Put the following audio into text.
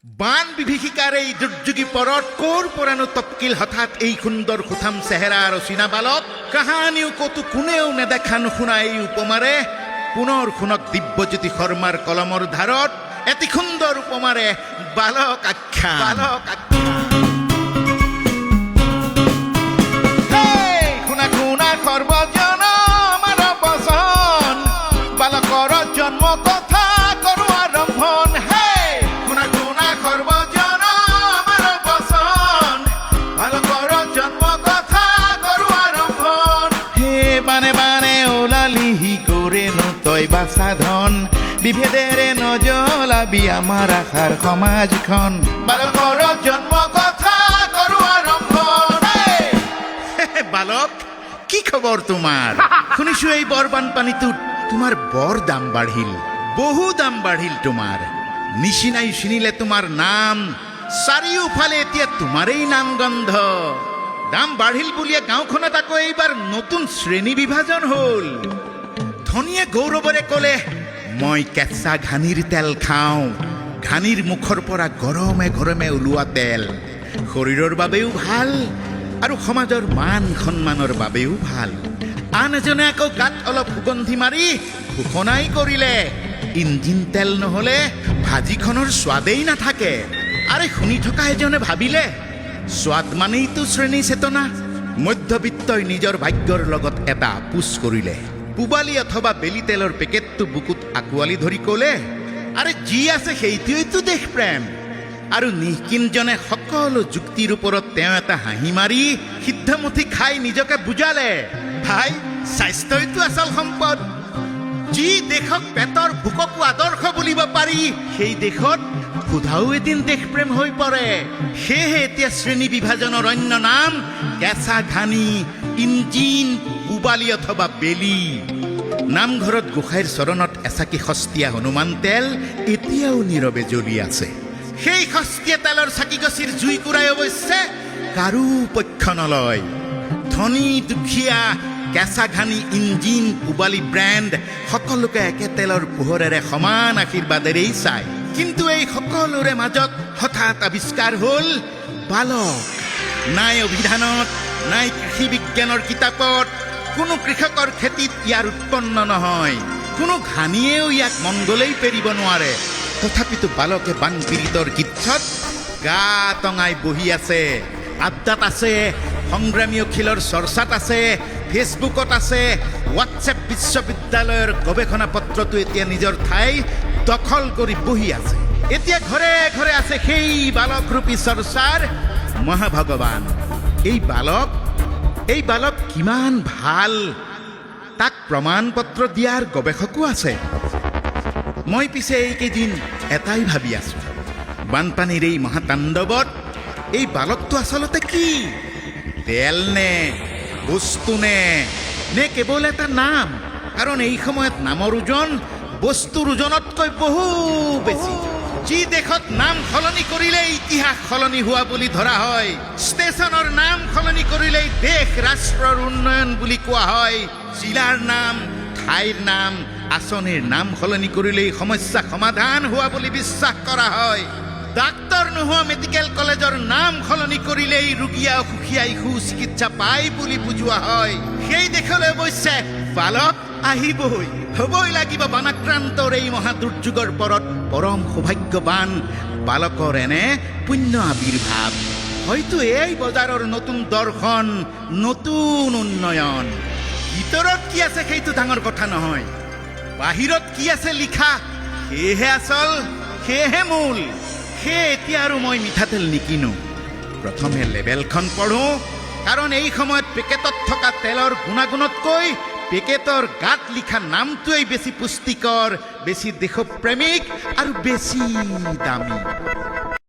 বান বিভীষিকাৰ এই দুৰ্যোগী পৰত ক'ৰ পৰানো তক্কিল হঠাৎ এই সুন্দৰ সুঠাম চেহেৰা আৰু চীনা বালক কাহানিও ক'তো কোনেও নেদেখা নুশুনা এই উপমাৰে পুনৰ শুনক দিব্যজ্যোতি শৰ্মাৰ কলমৰ ধাৰত এটি সুন্দৰ উপমাৰে বালক আখ্যান শুনা শুনা সৰ্বজন আমাৰ বচন বালকৰ জন্ম কথা কৰো আৰম্ভণ শুনা শুনা সৰ্বজন আমাৰ বচন বালকৰ জন্ম কথা কৰো আৰম্ভণ হে বানে বানে ওলালিহি কৰে নো তই বাচাধন বিভেদেৰে নজলাবি আমাৰ আশাৰ সমাজখন বালকৰ জন্ম কথা কৰো আৰম্ভণ বালক কি খবৰ তোমাৰ শুনিছো এই বৰ বানপানীটোত তোমাৰ বৰ দাম বাঢ়িল বহু দাম বাঢ়িল তোমাৰ নিচিনাই চিনিলে তোমাৰ নাম চাৰিওফালে এতিয়া তোমাৰেই নাম গন্ধ দাম বাঢ়িল বুলিয়ে গাঁওখনত আকৌ এইবাৰ নতুন শ্ৰেণী বিভাজন হ'ল ধনীয়ে গৌৰৱৰে ক'লে মই কেঁচা ঘানিৰ তেল খাওঁ ঘানিৰ মুখৰ পৰা গৰমে গৰমে ওলোৱা তেল শৰীৰৰ বাবেও ভাল আৰু সমাজৰ মান সন্মানৰ বাবেও ভাল আন এজনে আকৌ গাত অলপ সুগন্ধি মাৰি ঘোষণাই কৰিলে ইঞ্জিন তেল নহ'লে ভাজিখনৰ স্বাদেই নাথাকে আৰে শুনি থকা এজনে ভাবিলে স্বাদ মানেইতো শ্ৰেণী চেতনা মধ্যবিত্তই নিজৰ ভাগ্যৰ লগত এটা আপোচ কৰিলে পুবালি অথবা বেলি তেলৰ পেকেটটো বুকুত আঁকোৱালি ধৰি ক'লে আৰে যি আছে সেইটোৱেইতো দেশপ্ৰেম আৰু নিকিনজনে সকলো যুক্তিৰ ওপৰত তেওঁ এটা হাঁহি মাৰি সিদ্ধমুঠি খাই নিজকে বুজালে ভাই স্বাস্থ্যইতো আচল সম্পদ যি দেশক পেটৰ ভোককো আদৰ্শ বুলিব পাৰি সেই দেশত ক্ষুধাও এদিন দেশপ্ৰেম হৈ পৰে সেয়েহে এতিয়া শ্ৰেণী বিভাজনৰ অন্য নাম কেঁচা ঘানি ইঞ্জিন পুবালি অথবা বেলি নামঘৰত গোসাঁইৰ চৰণত এচাকি সস্তীয়া হনুমান তেল এতিয়াও নীৰৱে জ্বলি আছে সেই সস্তীয়া তেলৰ চাকিগছিৰ জুইকুৰাই অৱশ্যে কাৰো পক্ষ নলয় ধনী দুখীয়া কেঁচা ঘানি ইঞ্জিন পুবালি ব্ৰেণ্ড সকলোকে একে তেলৰ পোহৰেৰে সমান আশীৰ্বাদেৰেই চায় কিন্তু এই সকলোৰে মাজত হঠাৎ আৱিষ্কাৰ হ'ল বালক নাই অভিধানত নাই কৃষি বিজ্ঞানৰ কিতাপত কোনো কৃষকৰ খেতিত ইয়াৰ উৎপন্ন নহয় কোনো ঘানিয়েও ইয়াক মন গ'লেই পেৰিব নোৱাৰে তথাপিতো বালকে বানপীড়িতৰ গীতত গা টঙাই বহি আছে আড্ডাত আছে সংগ্ৰামী অখিলৰ চৰ্চাত আছে ফেচবুকত আছে হোৱাটছএপ বিশ্ববিদ্যালয়ৰ গৱেষণা পত্ৰটো এতিয়া নিজৰ ঠাই দখল কৰি বহি আছে এতিয়া ঘৰে ঘৰে আছে সেই বালকৰূপী চৰ্চাৰ মহাভগৱান এই বালক কিমান ভাল তাক প্ৰমাণ পত্ৰ দিয়াৰ গৱেষকো আছে মই পিছে এইকেইদিন এটাই ভাবি আছো বানপানীৰ এই মহাতাণ্ডৱত এই বালকটো আচলতে কি তেল নে বস্তু নে কেৱল এটা নাম কাৰণ এই সময়ত নামৰ ওজন বস্তুৰ ওজনতকৈ বহু বেছি যি দেশত নাম সলনি কৰিলেই ইতিহাস সলনি হোৱা বুলি ধৰা হয় ষ্টেচনৰ নাম সলনি কৰিলেই দেশ ৰাষ্ট্ৰৰ উন্নয়ন বুলি কোৱা হয় জিলাৰ নাম ঠাইৰ নাম আঁচনিৰ নাম সলনি কৰিলেই সমস্যা সমাধান হোৱা বুলি বিশ্বাস কৰা হয় ডাক্তৰ নোহোৱা মেডিকেল কলেজৰ নাম সলনি কৰিলেই ৰোগীয়ে অসুখীয়াই সুচিকিৎসা পায় বুলি বুজোৱা হয় সেই দেশলৈ অৱশ্যে বালক আহিবই হ'বই লাগিব বানাক্ৰান্তৰ এই মহা দুৰ্যোগৰ পৰত পৰম সৌভাগ্যৱান বালকৰ এনে পুণ্য আবিৰ্ভাৱ হয়তো এই বজাৰৰ নতুন দৰ্শন নতুন উন্নয়ন ভিতৰত কি আছে সেইটো ডাঙৰ কথা নহয় বাহিৰত কি আছে লিখা সেয়েহে আচল সেয়েহে মূল সেয়ে এতিয়া আৰু মই মিঠাতেল নিকিনো প্ৰথমে লেবেলখন পঢ়ো কাৰণ এই সময়ত পেকেটত থকা তেলৰ গুণাগুণতকৈ পেকেটৰ গাত লিখা নামটোৱেই বেছি পুষ্টিকৰ বেছি দেশপ্ৰেমিক আৰু বেছি দামী